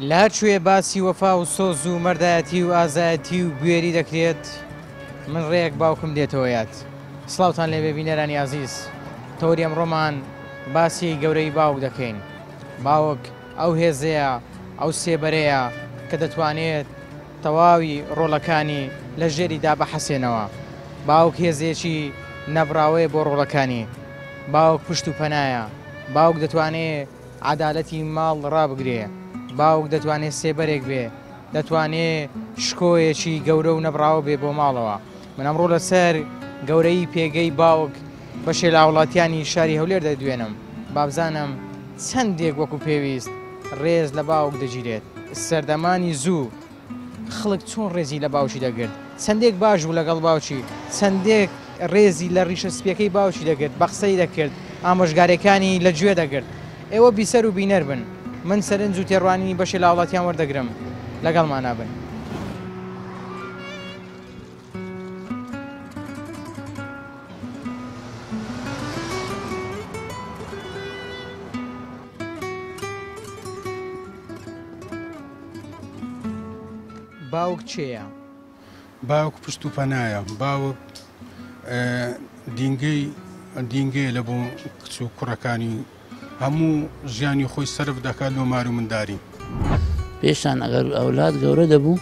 لە هەر شوێ باسی وەفا و سۆز و مەردایەتی و ئازایەتی و بوێری دەکرێت من ڕێک باوکم دێتەوە یاد. سڵاوتان لێ بێبینەرانی عەزیز، تۆری ئەمڕۆمان باسی گەورەی باوک دەکەین. باوک ئەو هێزەیە، ئەو سێبەرەیە کە دەتوانێت تەواوی ڕۆڵەکانی لە ژێریدا بەحەسێنەوە. باوک هێزێکی نەبراوەیە بۆ ڕۆڵەکانی. باوک پشت و پەنایە. باوک دەتوانێت عەدالەتی ماڵ ڕابگرێ. باوک دەتوانێت سێبەرێک بێ، دەتوانێت شکۆیەکی گەورە و نەبراوە بێ بۆ ماڵەوە. من ئەمڕۆ لەسەر گەورەی پێگەی باوک بەشێ لە وڵاتیانی شاری هەولێر دەدوێنم. بابزانم چەندێک وەکو پێویست ڕێز لە باوک دەگیرێت. سەردەمانی زوو خەڵک چۆن ڕێزی لە باوکی دەگرت، چەندێک باش بوو لەگەڵ باوکی، چەندێک ڕێزی لە ڕیشە سپیەکەی باوکی دەگرت، بە قسەی دەکرد، ئامۆژگارەکانی لە گوێ دەگرت. ئێوە بیسەر و بینەر بن. من سەرنج و تێڕوانی بەشی لە وڵاتیان وەردەگرم، لەگەڵمان نابن. باوک چێیە؟ باوک پشت و پەنایە. باوک دینگەیە لە بۆ کچ و کوڕەکانی هەموو ژیانی خۆی سەرف دەکات لۆ مار و منداری. پێشان ئەگەر ئەولاد گەورە دەبوو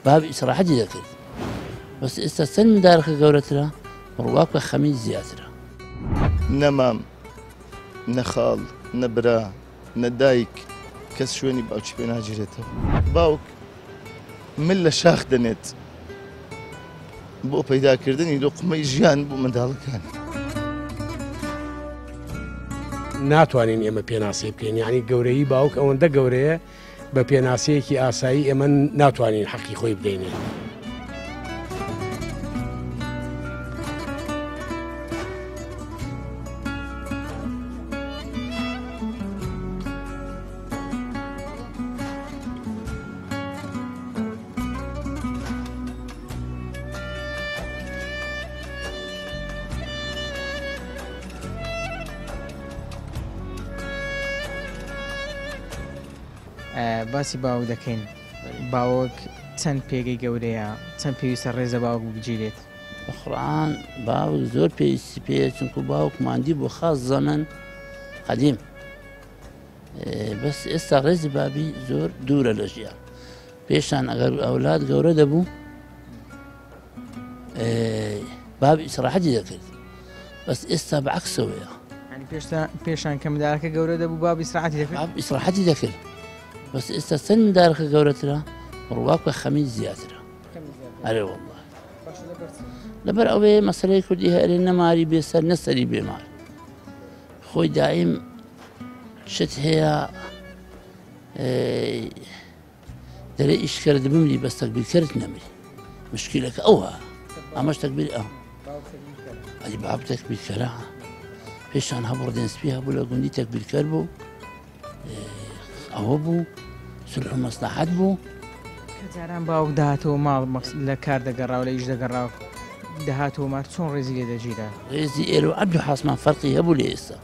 بابی ئیسراحەتی دەکرد، بەس ئێستا چەند مندارەکە گەورەترە ڕواک بە خەمی زیاترە. نە مام، نە خاڵ، نە برا، نە دایک کەس شوێنی باوکی پێ ناگیرێتەوە. باوک من لە شاخ دەنێت بۆ پەیداکردنی لۆقمەی ژیان بۆ منداڵەکانی. ناتوانین ئێمە پێناسێ بکەین، یعنی گەورەی باوک ئەوەندە گەورەیە بە پێناسەیەکی ئاسایی ئێمە ناتوانین حەقی خۆی بدەینێ. باسی باوک دەکەین. باوک چەند پێگەی گەورەیە، چەند پێویستە ڕێزە باوک بگیرێت. بە قورئان باوک زۆر پێویستی پێیە، چونکە باوک ماندی بۆ خاص زەمن قەدیم. بەس ئێستا ڕێزی بابی زۆر دوورە لە ژیان. پێشان ئەگەر ئەولاد گەورە دەبوو بابی ئیسراحەتی دەکرد، بەس ئێستا بەعەکسەوەیە. پێشان کە مندارەکە گەورە دەبوو بابی ئیسراحەتی دەکرد. بابی ئیسراحەتی دەکرد، بەس ئێستا چەند مندارەکە گەورەترە ڕواک بە خەمی زیاترە. ئەرێ وەڵڵا لەبەر ئەوەیە مەسەلەی کوردی هەرێ نەماری بێسەر نەسەری بێمار. خۆی دائیم شت هەیە دەرێ ئیشکەرە دەبمری بەس تەکبیرکەرت نەمری. مشکلەکە ئەوە ئەمەش تەکبیر ئەلی باب تەکبیرکەرە. پێشان هەبڕدێن سپی هەبوو لە گوندی تەکبیرکەر بوو، ئەوە بوو سولح و مەسلحەت بوو. جاران باوک داهاتەوە ماڵ لە کار دەگەڕاو لە ئیش دەگەڕاو داهاتەوە مار چۆن ڕێزی لێ دەگیرە؟ ڕێزی ئێرە و عەبد و حاسمان فەرقی هەبوو لێ ئێستا.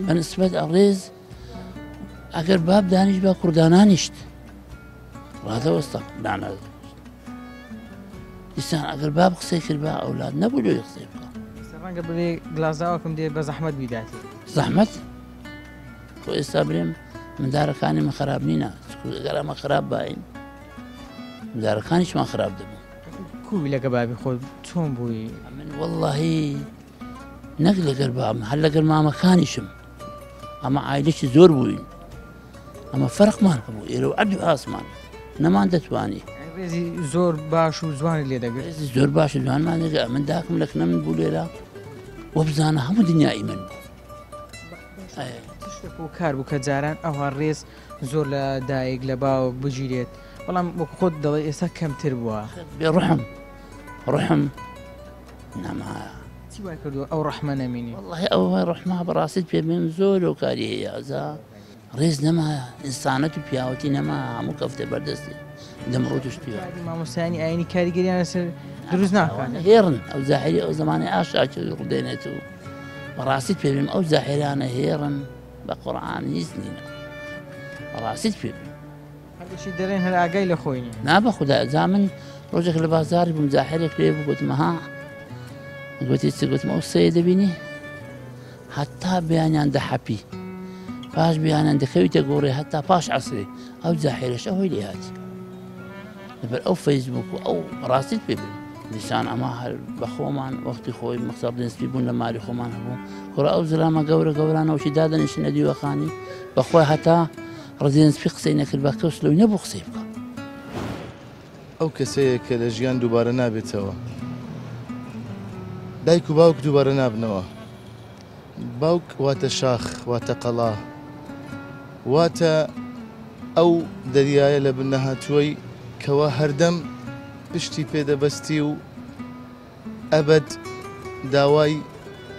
بەنسبەت ئەڕێز ئەگەر باب دانیش با کوردانانیشت ڕادەوەستا دانات. دیسان ئەگەر باب قسەی کرد با ئەولاد نەبوو لێ قسەی بکە. ڕەنگە بڵێ گلازاوەکەم دێ بە زەحمەت بیداتی. زەحمەت؟ خۆ ئێستا برێم مندارەکانی من خراپ نینە، ئەگەر ئەمە خراپ باین مندارەکانیشمان خراپ دەبوو. کوی لەگە بابی خۆت چۆن بووی؟ من وەڵڵاهی نەک لەگەر بام هەر لەگەر مامەکانیشم ئەمە عایلێکی زۆر بووین، ئەمە فەرقمان هەبوو ئێرە و عەبد و ئاسمان نەمان دەتوانی. ڕێزی زۆر باش و جوانی لێ دەگرێت. ڕێزی زۆر باش و جوانمان لێگە من داکم لەکنە من بوو لێرە وە بزانە هەموو دنیای من بوو. بۆ کار بوو کە جاران ئەوها ڕێز زۆر لە دایک لە باو بگیرێت، بەڵام وەکو خۆت دەڵێ ئێستا کەمتر بووە. بێ ڕحم نەمایە. چی وای کردووە ئەو ڕەحمە نەمینی؟ وەڵڵاهی ئەوە ڕەحمە بەڕاستیت پێ من زۆر ئەو کاری هەیە. ئەزا ڕێز نەمایە، ئینسانەت و پیاوەتی نەما، هەموو کەفتە بەردەستی دەمڕۆ توشتیوە. مامۆستایانی ئاینی کاریگەریان لەسەر دروست ناکەن. هێڕن ئەو زاهری ئەو زمانی ئاشاکی ڕدێنێت و بەڕاستیت پێ بێم ئەو زاهێرانە هێڕن بە قورعان هیچ نینە ڕاستیت پێ هەردەشی دەرێن هەر ئاگای لە خۆی نیە نا بەخدا ئەجا من ڕۆژێک لە بازاری بووم جاحێرێک لێ بوو گوتمە ها گوتی چ گوتمە ئەو سەیە دەبینی هەتا بەیانیان دەحەپی پاش بیانیان دەکەویتە گۆڕێ هەتا پاش عەسرێ ئەو جاحێرەش ئەوەی لێ هاتی لەبەر ئەو فەیسبووک و ئەو ڕاستیت پێ بێ نیشان ئەمە هەر بە خۆمان وەختی خۆی مەقسەد دەستی بوون لە ماری خۆمان هەبوو کوڕە ئەو زلامە گەورە گەورانەوەشی دادەنیشتنە دیوەخانی بەخۆی هەتا ڕزیێنسپی قسەی نەکرد بە کەس لەوی نەبوو قسەی بکە ئەو کەسەیە کە لە ژیان دووبارە نابێتەوە دایک و باوک دووبارە نابنەوە باوک واتە شاخ واتە قەڵا واتە ئەو دەریایە لە بن نەهاتووەی کەوا هەردەم پشتی پێدەبەستی و ئەبەد داوای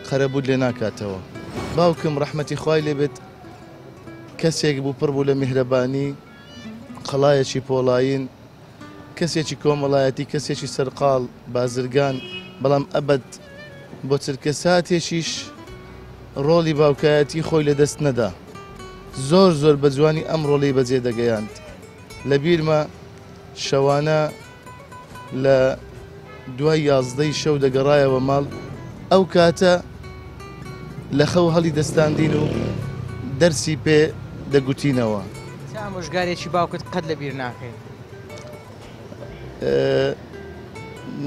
خەرەبوود لێ ناکاتەوە باوکم ڕەحمەتی خوای لێبێت کەسێک بوو پڕ بوو لە میهرەبانی قەڵایەکی پۆڵاین کەسێکی کۆمەڵایەتی کەسێکی سەرقاڵ بازرگان بەڵام ئەبەد بۆ چرکە ساتێکیش ڕۆڵی باوکایەتی خۆی لە دەست نەدا زۆر زۆر بە جوانی ئەم ڕۆڵی بەجێ دەگەیاند لە بیرمە شەوانە لە دوای 11 شەو دەگەڕایەوە ماڵ ئەو کاتە لە خەو هەڵی دەستاندین و دەرسی پێ دەگوتینەوە ئامۆژگارێکی باوکت قەت لە بیر ناکەین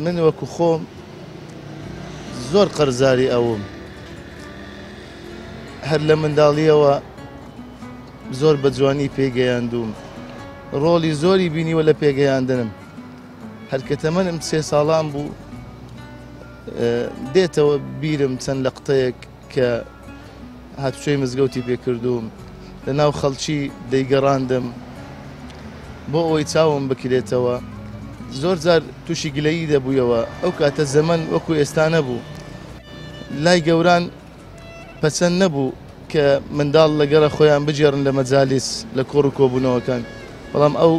من وەکو خۆم زۆر قەرزاری ئەوم هەر لە منداڵیەوە زۆر بە جوانی پێگەیاندوم ڕۆڵی زۆری بینیوە لە پێگەیاندنم هەرکە تەمەنم 3 ساڵان بوو دێتەوە بیرم چەند لە قتەیەک کە هاتوچۆی مزگەوتی پێکردوم لە ناو خەڵکی دەیگەڕاندم بۆ ئەوەی چاوم بکرێتەوە زۆر جار تووشی گلەیی دەبوویەوە ئەو کاتە زەمن وەکو ئێستا نەبوو لای گەوران پەسەند نەبوو کە منداڵ لەگەڵە خۆیان بجێڕن لە مەجالیس لە کۆڕ و کۆبوونەوەکان بەڵام ئەو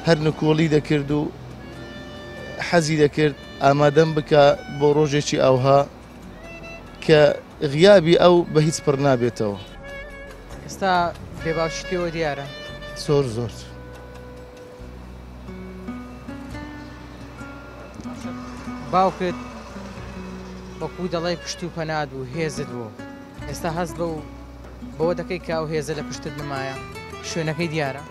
هەر نکۆڵی دەکرد و حەزی دەکرد ئامادەم بکە بۆ ڕۆژێکی ئاوها کە غیابی ئەو بە هیچ پڕ نابێتەوە ئێستا پێباوشی پێوە دیارە زۆر زۆر باوکت وەکو دەڵی پشت و پەناد بوو هێزت بوو ئێستا هەست بەوە دەکەی کە ئەو هێزە لە پشتت نمایە شوێنەکەی دیارە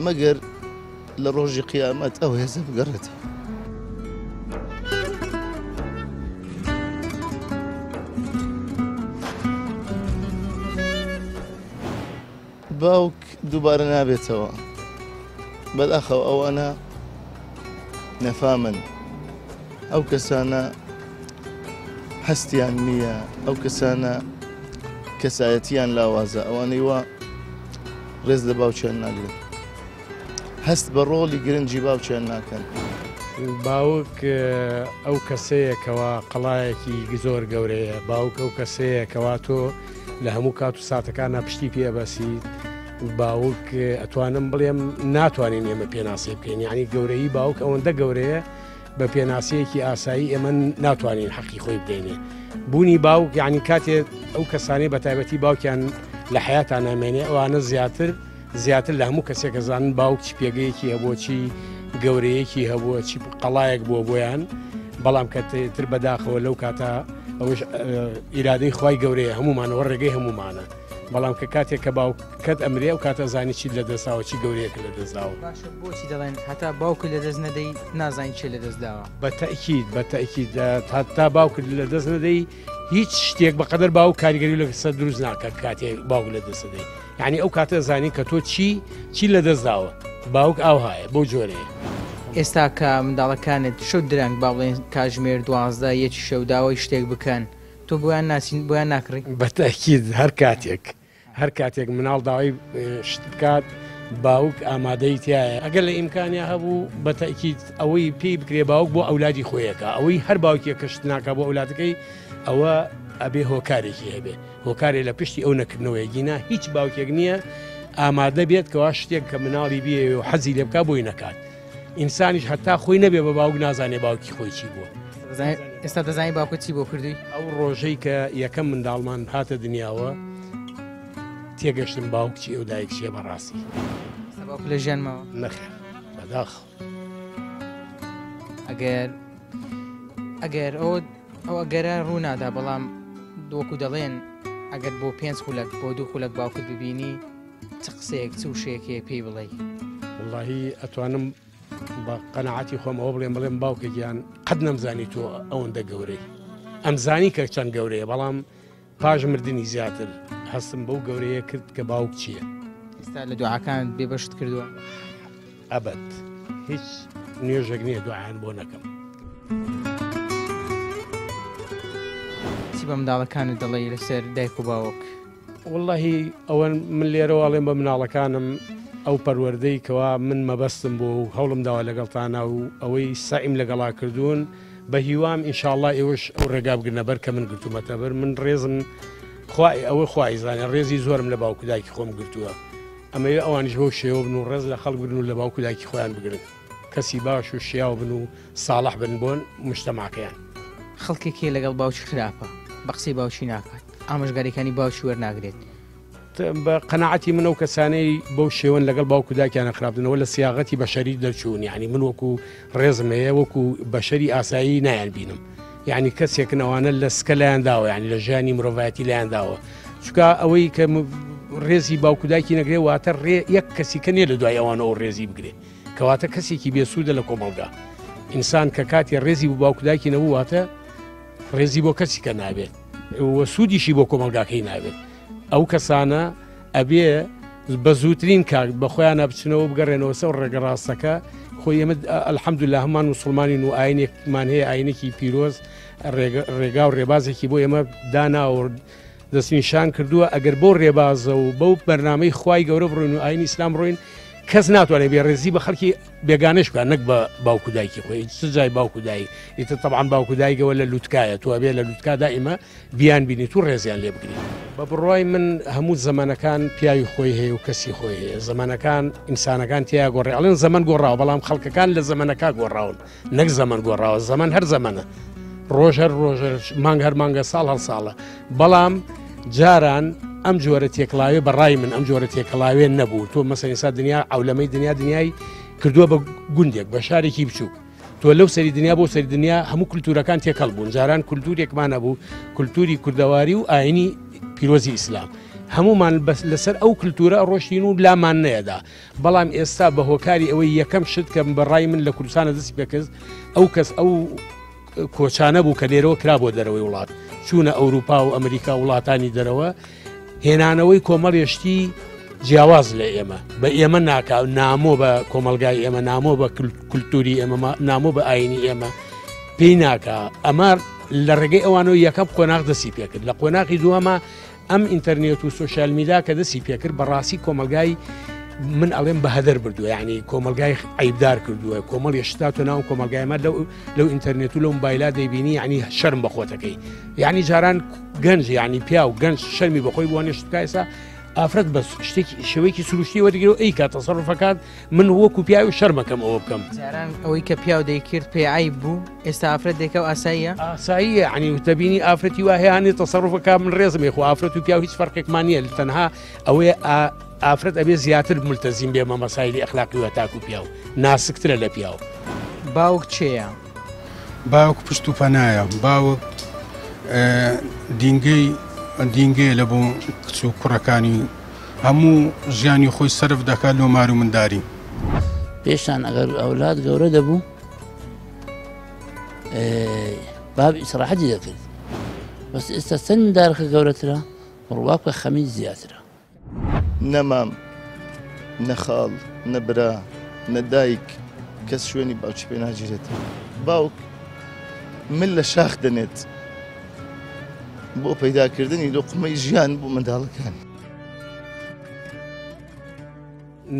مەگەر لە ڕۆژی قیامەت ئەو هێزە بگەڕێتەوە باوک دووبارە نابێتەوە بەداخەو ئەوانە نەفامن ئەو کەسانە هەستیان نییە ئەو کەسانە کەسایەتیان لاوازە ئەوانەی وا ڕێز لە باوچیان ناگرن هەست بە ڕۆڵی گرنگی باوچیان ناکەن باوک ئەو کەسەیەکەوە قەڵایەکی زۆر گەورەیە باوک ئەو کەسەیەکەوا تۆ لە هەموو کات و ساتەکانە پشتی پێبەسیت باوک ئەتوانم بڵێم ناتوانین ئێمە پێناسی بکەین یعنی گەورەی باوک ئەوەندە گەورەیە بە پێناسەیەکی ئاسایی ئێمە ناتوانین حەقی خۆی بدەینێ بوونی باوک یعنی کاتێ ئەو کەسانەی بە تایبەتی باوکیان لە حیاتان نامێنێ ئەوانە زیاتر لە هەموو کەسێک زانن باوک چی پێگەیەکی هەبووە چی گەورەیەکی هەبووە چی قەڵایەک بووە بۆیان بەڵام کە تر بەداخەوە لەو کاتە ئەوش ئیرادەی خوای گەورەیە هەمومانەوە ڕێگەی هەمومانە بەڵام کە کاتێک کە باوکت ئەمرێ و کاتە زانی چیت لە دەستاوە چی گەورەیەکە لە دەستداوە باشە بۆچی دەڵێن هەتا باوکت لە دەست نەدەی نازانی چێ لە دەستداوە بەتەئکید تا باوکت لە دەست نەدەی هیچ شتێک بەقەدەر باوک کاریگەری لەسەر دروست ناکات کاتێک باوک لە دەست دەدەی یعنی ئەو کاتە زانی کە تۆ چی لە دەستداوە باوک ئاوهایە بۆ جۆرەیە ئێستا کە منداڵەکانت شەو درەنگ با بڵێن کاژمێر 12 یەکی شەوداوای شتێک بکەن تۆ بۆیان ناسین بۆیان ناکڕی بەتەئکید هەر کاتێک مناڵ داوای شت بکات باوک ئامادەی تایە ئەگەر لە ئیمکانیا هەبوو بەتەئکید ئەوەی پێی بکرێ باوک بۆ ئەولادی خۆیەکە ئەوەی هەر باوکێک کەشت ناکە بۆ ئەولادەکەی ئەوە ئەبێ هۆکارێکی هەبێ هۆکارێ لە پشتی ئەو نەکردنەوەیگینا هیچ باوکێک نییە ئامادە بێت کەوا شتێک کە مناڵی بێ و حەزی لێ بکە بۆی نەکات ئینسانیش هەتا خۆی نەبێ بە باوک نازانێ باوکی خۆی چی بووە ئێستا دەزانی باوکت چی بۆ کردووی؟ ئەو ڕۆژەی کە یەکەم منداڵمان هاتە دنیاوە تێگەشتم باوکچی ئەو دایکچیە بەڕاستی باوک لە ژیانماوە نەخێر بەداخ ئەگەر ئەو ئەگەرە ڕوونادا بەڵام دۆکو دەڵێن ئەگەر بۆ 5 خولەک بۆ 2 خولەک باوکت ببینی چ قسەیەک چ وشەیەکێ پێی بڵێ واللهی ئەتوانم بە قەنەعەتی خۆم ئەوە بڵێم باوکێکیان قەت نەمزانی تۆ ئەوەندە گەورەی ئەمزانی کە چەند گەورەیە بەڵام پاش مردنی زیاتر هەستم بەو گەورەیە کرد کە باوک چییە ئێستا لە دوعاکان بێبەشت کردووە ئەبەت هیچ نوێژێک نییە دوعایان بۆ نەکەم چی بە منداڵەکانت دەڵێ لەسەر دایک و باوک واللهی ئەوە من لێرەواڵێن بە مناڵەکانم ئەو پەروەردەی کەوا من مەبەستم بۆ و هەوڵم داوا لەگەڵتانە و ئەوەی سعیم لەگەڵا کردوون بە هیوام ئینشاءڵڵا ئێوەش ئەو ڕێگا بگرنەبەر کە من گرتومەتە بەر من ڕێزم ئەوە خوای زانێ ڕێزی زۆرم لە باوکو دایکی خۆم گرتووە ئەمەیە ئەوانیش بۆ شێوە بن و ڕێز لە خەڵک بن و لە باوکو دایکی خۆیان بگرن کەسی باش و شیاو بن و ساڵح بن بۆن مجتەماعەکەیان خەڵکێکی لەگەڵ باوکی خراپە بە قسەی باوکی ناکات ئامۆژگاریەکانی باوکی وەرناگرێت بە قەنەعەتی منە و کەسانەی بەو شێوەن لەگەڵ باوکو دایکیانە خراپدنەوە لە سیاغەتی بەشەری دەرچوون یعنی من وەکو ڕێزم هەیە وەکو بەشەری ئاسایی نایان بینم یعنی کەسێکن ئەوانە لە سکە لایەن داوە یعنی لە ژیانی مرۆڤایەتی لایەن داوە چونکە ئەوەی کە ڕێزی باوکو دایکی نەگرێ واتە یەک کەسی کە نییە لە دوای ئەوانەوە ڕێزی بگرێ کەواتە کەسێکی بێسوودە لە کۆمەڵگا ئینسان کە کاتی ڕێزی بۆ باوکو دایکی نەبوو واتە ڕێزی بۆ کەسی کە نابێت وە سوودیشی بۆ کۆمەڵگاکەی نابێت ئەو کەسانە ئەبێ بە زووترین کاک بە خۆیانە بچنەوە بگەڕێنەوە سەر ڕێگە ڕاستەکە خۆی ئێمە ئەلحەمدوللا هەمان موسڵمانین و ئاینێکمان هەیە ئاینێکی پیرۆز ڕێگا و ڕێبازێکی بۆ ئێمە داناوە دەستنیشان کردووە ئەگەر بۆ ڕێبازە و بەو بەرنامەی خوای گەورە بڕۆین و ئاینی ئیسلام ڕۆین کەس ناتوانێت بێڕێزی بە خەڵکی بێگانەش بکات نەک بە باوکو دایکی خۆی چ جای باوکو دایک ئیتر تەبعان باوکو دایکەوە لە لوتکایە تو ئەبێ لە لوتکا دائیمە بیان بینیت و ڕێزیان لێ بگرین بە بڕوای من هەموو زەمانەکان پیاوی خۆی هەیە و کەسی خۆی هەیە زەمانەکان ئینسانەکان تیا گۆڕێ ئەڵێن زەمن گۆڕاوە بەڵام خەڵکەکان لە زەمانەکە گۆڕاون نەک زەمن گۆڕاوە زەمن هەر زەمەنە ڕۆژ هەر مانگ هەر مانگە ساڵ هەر ساڵە بەڵام جاران ئەم جۆرە تێکڵاوێ بەڕای من ئەم جۆرە تێکەڵاوێن نەبوو تۆ مەسەنیسا دنیا ئەولەمەی دنیای کردووە بە گوندێک بە شارێکی بچووک تۆ لەو سەری دنیا بۆ سەری دنیا هەموو کولتورەکان تێکەڵ بوون جاران کولتورێکمان نەبوو کولتوری کوردەواری و ئاینی پیرۆزی ئیسلام هەمومان لەسەر ئەو کولتورە ڕۆشتین و لامان نەیەدا بەڵام ئێستا بە هۆکاری ئەوەی یەکەم شت کە بەڕای من لە کوردستانە دەستی پێکرد ئەو کەس ئەو کۆچانە بوو کە لێرەوە کرا بۆ دەرەوەی وڵات چوونە ئەوروپا و ئەمریکا وڵاتانی دەرەوە هێنانەوەی کۆمەڵێشتی جیاواز لە ئێمە بە ئێمە ناکا نامۆ بە کۆمەلگای ئێمە نامۆ بە کولتوری ئێمە نامۆ بە ئاینی ئێمە پێی ناکا ئەمە لە ڕێگەی ئەوانەوە یەکەم قۆناغ دەستی پێکرد لە قۆناغی دووەمە ئەم ئینتەرنێت و سوۆشیال میدیا کە دەستی پێکرد بەڕاستی کۆمەلگای من ئەڵێم بە هەدەر بردووە یعنی کۆمەلگای عیبدار کردووە کۆمەڵ یشتات و ناو کۆمەلگایمە لەو ئینتەرنێت و لەو مۆبایلا دەیبینی یعنی شەرم بەخۆتەکەی یعنی جاران گەنج یعنی پیا و گەنج شەرمی بەخۆی بۆ نێشتکایسا ئافرەت بە شتێکی شێوەیەکی سروشتی وەرگرەوە ئەی کات تەسەڕوفەکات من وەکو پیاوی شەرمەکەم ئەوە بکەم جاران ئەوەی کە پیاو دەیکرد پێ عیب بوو ئێستا ئافرەت دێکە و ئاساییە ئاساییە یعنی تەبینی ئافرەتی وهەیەانی تەسەڕوفەکە من ڕێزمێ خۆ ئافرەت و پیاو هیچ فەرقێکمان نییە تەنها ئەوەیە ئافرەت ئەبێ زیاتر ملتەزیم بێمە مەسایلی ئەخلاقی و تاکو پیاو ناسکترە لە پیاو باوک چێیە؟ باوک پشت و پەنایە باوک دینگەیە لە بۆ کچ و کوڕەکانی هەموو ژیانی خۆی سەرف دەکات لۆ مار و منداری پێشان ئەگەر ئەولاد گەورە دەبوو باب ئیسراحەتی دەکرد بەس ئێستا چەند دارەکە گەورەترە ڕواک بە خەمی زیاترە نەمام نەخاڵ نەبرا نەدایک کەس شوێنی باوکی پێ ناگیرێتەوە باوک من لە شاخ دەنێت بۆ پەیداکردنی لۆقمەی ژیان بۆ منداڵەکان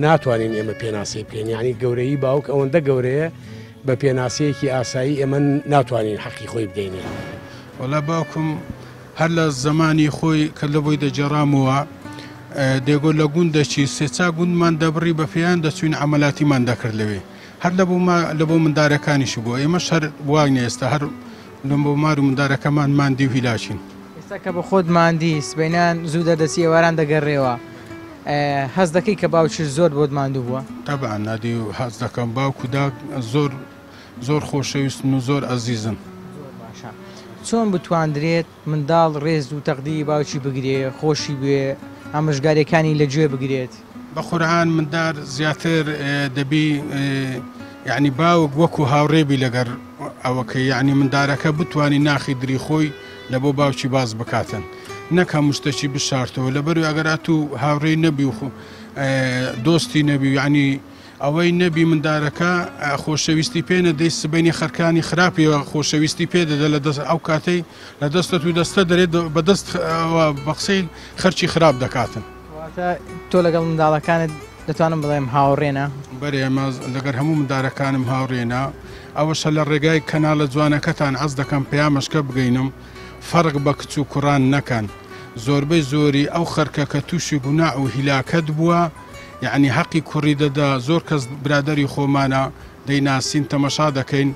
ناتوانین ئێمە پێناسی بکەین یعنی گەورەی باوک ئەوەندە گەورەیە بە پێناسەیەکی ئاسایی ئێمە ناتوانین حەقی خۆی بدەینێ وەڵا باوکم هەر لە زمانی خۆی کە لەبۆی دەجێڕامەوە دێگۆ لە گوندەچی سێچا گوندمان دەبڕی بە پێیان دەچوین عملاتیمان دەکرد لەوێ هەر لە بۆ مندارەکانیش بووە ئێمە شەر وانە ئێستا هەر لەم بۆ مار و مندارەکەمان ماندی و هیلاشین. ئێستا کە بە خۆت ماندی سبەینان زوو دەردەچی ئێواران دەگەڕێەوە هەست دەکەی کە باوکیش زۆر بۆت ماندوو بووە؟ تەبعا نادی و حەز دەکەم باوکودا زۆر خۆشەویستن و زۆر ئەزیزن. باشە چۆن بتواندرێت منداڵ ڕێز و تەقدی باوکی بگرێ خۆشی بوێ ئامژگاریەکانی لەگوێ بگرێت؟ بە قورعان مندار زیاتر دەبی یعنی باوک وەکو هاوڕێبی لەگەر ئەوەکە یعنی مندارەکە بتوانانی ناخی دری خۆی لە بۆ باوکی باز بکاتن نەکە مشتەکی بشارتەوە لەبەر ئەگەرات و هاوڕێی نەبی و دۆستی نەبی یعنی ئەوەی نەبی مندارەکە خۆشەویستی پێ نەدەی سبەینی خەرکانی خراپیەوە خۆشەویستی پێدەدە لە دەست ئەو کاتەی لە دەستت و دەستە دەرێت بەدەست بە قسەی خەرچی خراپ دەکاتن. تۆ لەگەڵ منداڵەکانت دەتوانم بڵێم هاوڕێنە؟ بەرێمە لەگەر هەموو مندارەکانم هاوڕێنە ئەوەشە لە ڕێگای کەناڵە جوانەکەتان ئەس دەکەم پەیامەشکە بگەینم فەرق بە کچ و کوڕان نەکەن زۆربەی زۆری ئەو خەرکە کە تووشی گوناع و هیلاکەت بووە یعنی حەقی کوڕی دەدا زۆر کەس برادری خۆمانە دەیناسین تەمەشا دەکەین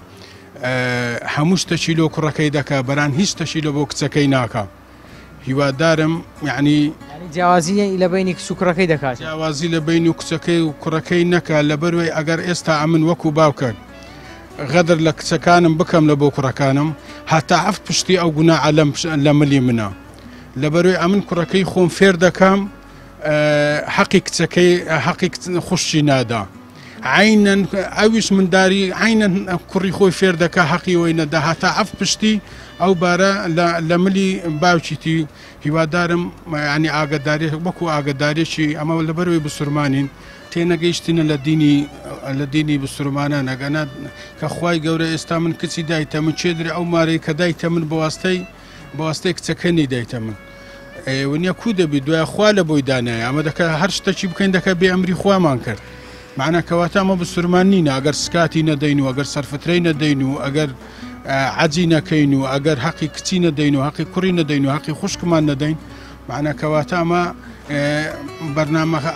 هەموو شتەشی لۆ کوڕەکەی دەکا بەران هیچ شتەشی لە بۆ کچەکەی ناکە هیوادارم یعنی جیاوازی لە بینی کچ و کوڕەکەی دەکات جیاوازی لە بین و کچەکەی و کوڕەکەی نەکە لەبەروەی ئەگەر ئێستا ئەمن وەکو باوکە غەدر لە کچەکانم بکەم لە بۆ کوڕەکانم هەتا ئەفت پشتی ئەو گوناعە لە ملی منە لەبەروی ئەمن کوڕەکەی خۆم فێر دەکەم حەقی کچەکەی حەقی خوشتی نادا عینەن ئەویش منداری عینەن کوڕی خۆی فێر دەکە حەقی وی نەدا هەتا ئەف پشتی ئەو بارە لە ملی باوکیتی هیوادارم ینی ئاگداری وەکو ئاگدارێکی ئەمە لەبەروی بسورمانین تێنەگەیشتینە لە دینی بسرومانە نەگەنات کە خوای گەورە ئێستا من کچی دایتە من چێدرێ ئەو مارەی کە دایتە من بەواستەی کچەکەنی دایتە من ونیە کو دەبی دوای خوا لە بۆی دانایە ئەمە دەکە هەر شتەکی بکەین دەکە بێ ئەمری خوامان کرد معنە کەواتە ئەمە بسرومان نینە ئەگەر سکاتی نەدەین و ئەگەر سەرفترەی نەدەین و ئەگەر عەجی نەکەین و ئەگەر حەقی کچی نەدەین و حەقی کوڕی نەدەین و حەقی خوشکمان نەدەین معنە کەواتە ئەمە بەرنامەکە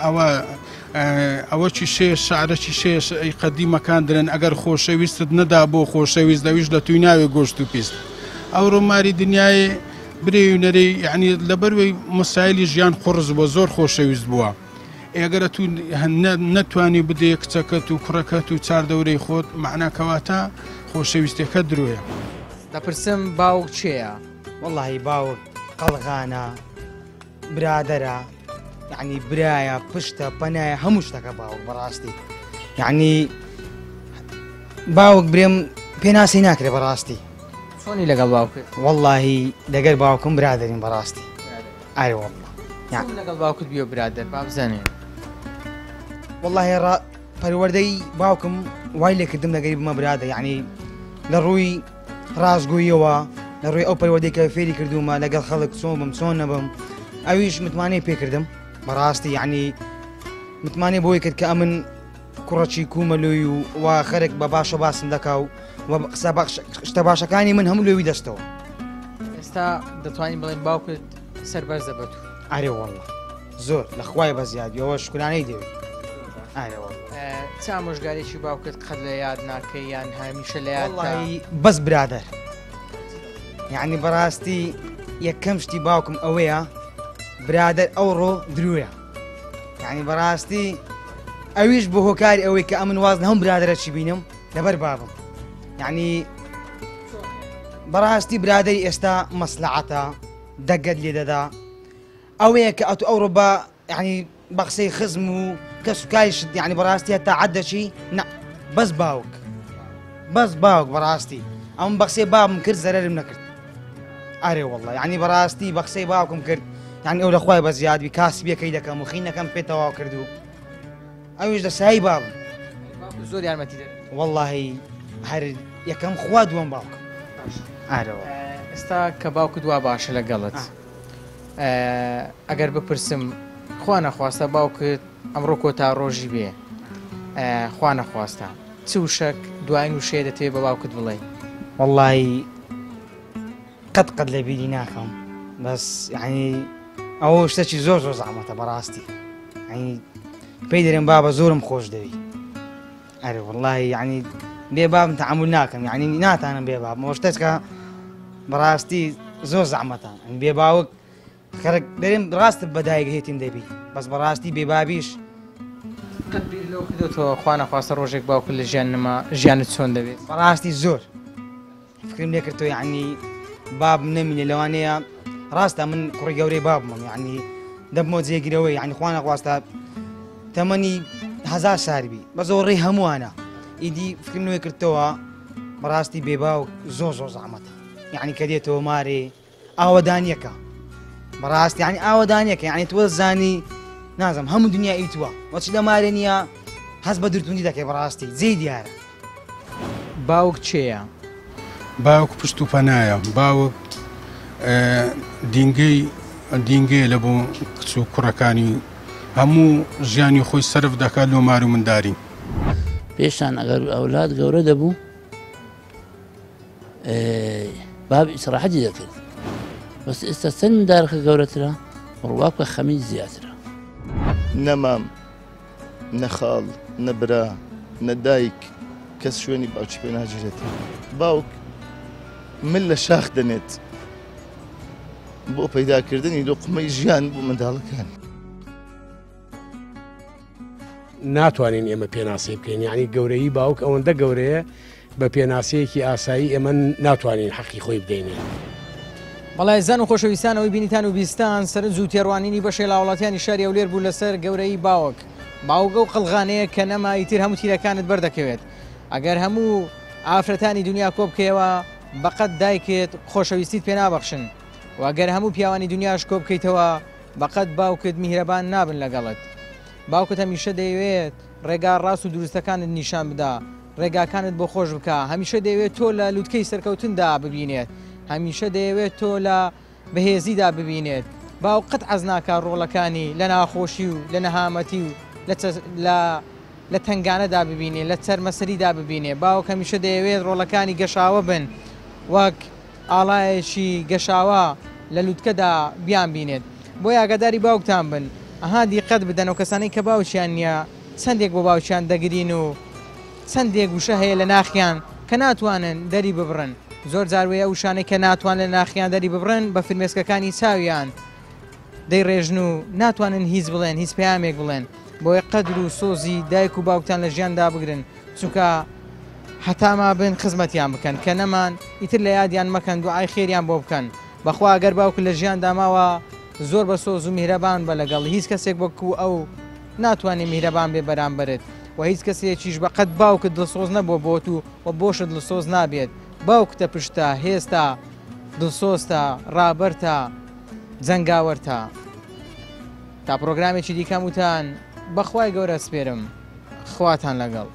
ئەوە چی شێش شعرەکی شێش ئەی قەدیمەکان درن ئەگەر خۆشەویستت نەدا بۆ خۆشەویست دەویش لە توی ناوێ گۆشت و پیست ئەو ڕۆماری دنیای برێ و نەرەی یعنی لەبەروەی مەسایلی ژیان قڕز بۆ زۆر خۆشەویست بووە ئێگەرە تو نەتوانی بدێ کچەکەت و کوڕەکەت و چاردەورەی خۆت معنە کەواتە خۆشەویستەکە درۆیە دەپرسم باوک چێە؟ واللهی باوک قەڵغانە برادەرە یعنی برایە پشتە پەنایە هەموو شتەکە باوک بەڕاستی یعنی باوک برێم پێناسی ناکرێ بەڕاستی چۆنی لەگەڵ باوکت؟ واللهی لەگەر باوکم برادەرین بەڕاستی ئایە والله لەگەڵ باوکت بیۆ برادەر با بزانێ واللهی پەروەردەی باوکم وای لێ کردم لەگەری بمە برادە یعنی لە ڕووی ڕازگوییەوە لە ڕووی ئەو پەروەردەی کە فێری کردومە لەگەڵ خەڵک چۆن بم چۆن نەبم ئەویش متمانەی پێکردم بەڕاستی یعنی متمانێ بۆی کرد کە ئەمن کوڕەچی کومەلوی و خەرێک بە باشە باسم دەکا و شتە باشەکانی من هەموو لێوی دەستەوە ئێستا دەتوانین بڵێن باوکت سەربەرزە بە تو ئارێ وەڵڵە زۆر لە خوای بە زیادیەوە شکرانەی دەوێت ئارێ چ ئامۆژگارێکی باوکت قەت لە یاد ناکەی یان هەمیشە لە یاد بەس برادەر یعنی بەڕاستی یەکەم شتی باوکم ئەوەیە برادەر ئەوڕۆ درویە یعنی بەڕاستی ئەویش بۆ هۆکاری ئەوەی کە ئەمن وازن هەم برادەرەکی بینم لەبەر بابم یعنی بەڕاستی برادەری ئێستا مەسلحەتە دەگەت لێ دەدا ئەوەیە کە ئەتو ئەوڕۆ بە یعنی بە قسەی خزم و کەس و کاری شت یعنی بەڕاستی هەتا عەدەچی نە بەس باوک بەڕاستی ئەم بە قسەی بابم کرد زەرەرم نەکرد ئارێ وەڵڵە یعنی بەڕاستی بە قسەی باوکم کرد یعنی ئەو لە خوای بە زیادوی کاسبیەکەی دەکەم و خینەکەم پێ تەواو کردو ئەویش دەسایی بابم زۆر یارمەتی دەر واللهی هەر یەکەم خوا دووەم باوکم ئارەوە ئێستا کە باوکت وا باشە لەگەڵت ئەگەر بپرسم خوا نەخواستە باوکت ئەمڕۆ کۆتا ڕۆژی بێ خوا نەخواستە چ وشەک دوای وشێ دەتێ بە باوکت بڵێ واللهی قەت لە بیری ناکەم بەس یعنی ئەوە شتێکی زۆر زەحمەتە بەڕاستی یعنی پێی دەرێن بابە زۆرم خۆش دەوی ئەرێ واللهی یعنی بێ بابم تەحموڵ ناکەم یعنی ناتانم بێ بابم ئەوە شتێکە بەڕاستی زۆر زەحمەتە بێ باوک خەرک دەرێن ڕاست بەدایک هێتین دەبی بەس بەڕاستی بێبابیش تەبیر لەو کردێتەوە خوا نەخواستە ڕۆژێک باوکت لە ژیان نەما ژیانت چۆن دەبێت بەڕاستی زۆر فکرم لێ کردەوە یعنی باب نەمینێ لەوانەیە ڕاستە من کوڕی گەورەی بابمم یعنی دەبمەوە جێگیرەوەی یعنی خوا نەخواستە تەمەنی 1000 ساروی بە زۆڕێی هەمووانە ئیدی فکرم لێ کردەوە بەڕاستی بێ باوک زۆر زەحمەتە یعنی کە دێتەوە مارێ ئاوەدانیەکە بەڕاستی یعنی ئاوەدانیەکە یعنی تۆ زانی نازم هەموو دنیا ئیتووە وەچ لە مارێ نییە هەست بە درتوندی دەکەی بەڕاستی جێی دیارە باوک چێیە؟ باوک پشت و پەنایە باوک دینگەی لە بۆ کچ و کوڕەکانی هەموو ژیانی خۆی سرف دەکات لۆ مار و منداری پێشان ئەگەر ئەولاد گەورە دەبوو باب ئیسراحەتی دەکرد بەس ئێستا چەند دارەکە گەورەترە ڕواکە خەمی زیاترە نەمام نەخاڵ نەبرا نەدایک کەس شوێنی باوکی پێ ناگیرێتەوە باوک من لە شاخ دەنێت بۆ پەیداکردنی لۆقمەی ژیان بۆ منداڵەکان ناتوانین ئێمە پێناسی بکەین یعنی گەورەی باوک ئەوەندە گەورەیە بە پێناسەیەکی ئاسایی ئێمە ناتوانین حەقی خۆی بدەینێ بەڵای زان و خۆشەویستانەوەی بینیتان و بیستان سەرنج و تێڕوانینی بەشێ لاوڵاتیانی شاری ئەولێر بوو لەسەر گەورەی باوک باوگە و قەڵغانەیە کە نەمایتر هەموو تیرەکانت بەردەکەوێت ئەگەر هەموو ئافرەتانی دنیا کۆ بکەیەوە بەقەت دایکێت خۆشەویستیت پێ نابەخشن وەگەر هەموو پیاوانی دنیاش کۆ بکەیتەوە بەقەت باوکت میهرەبان نابن لەگەڵت باوکت هەمیشە دەیەوێت ڕێگا ڕاست و دروستەکانت نیشان بدا ڕێگاکانت بۆ خۆش بکە هەمیشە دەیەوێت تۆ لە لووتکەی سەرکەوتندا ببینێت هەمیشە دەیەوێت تۆ لە بەهێزیدا ببینێت باوقت حەز ناکات ڕۆڵەکانی لە ناخۆشی و لە نەهامەتی و لە تنگانەدا ببینێت لە چەرمەسەریدا ببینێت باوک هەمیشە دەیەوێت ڕۆڵەکانی گەشاوە بن وەک ئاڵایەکی گەشاوە لە لووتکەدا بیان بینێت بۆ یاگەداری باوکتان بن ئەها دیقەت بدەن و کەسانەی کە باوچیان نییە چەندێک بۆ باوچیان دەگرین و چەندێک وشە هەیە لە ناخیان کە ناتوانن دەری ببڕن زۆر جاروەیە وشانەی کە ناتوان لە ناخیان دەری ببڕن بە فرمێسکەکانی چاویان دەیڕێژن و ناتوانن هیچ بڵێن هیچ پەیامێک بڵێن بۆیە قەدر و سۆزی دایک و باوکتان لە ژیاندا بگرن چونکە هەتاما بن خزمەتیان بکەن کە نەمان ئیتر لە یادیان مەکەن دوعای خێریان بۆ بکەن بەخوا ئەگەر باوک لە ژیاندا ماوە زۆر بە سۆز و میهرەبان بە لەگەڵ هیچ کەسێک وەکو ئەو ناتوانێت میهرەبان بێ بەرامبرت و هیچ کەسێکیش بەقەت باوکت دڵسۆز نەبووە بۆت و بۆشت دڵسۆز نابێت باوکتە پشتە هێستا دڵسۆستە ڕابەرتە جەنگاوەرتە تا پرۆگرامێکی دیکەم وتان بەخوای گەورە سپێرم خواتان لەگەڵ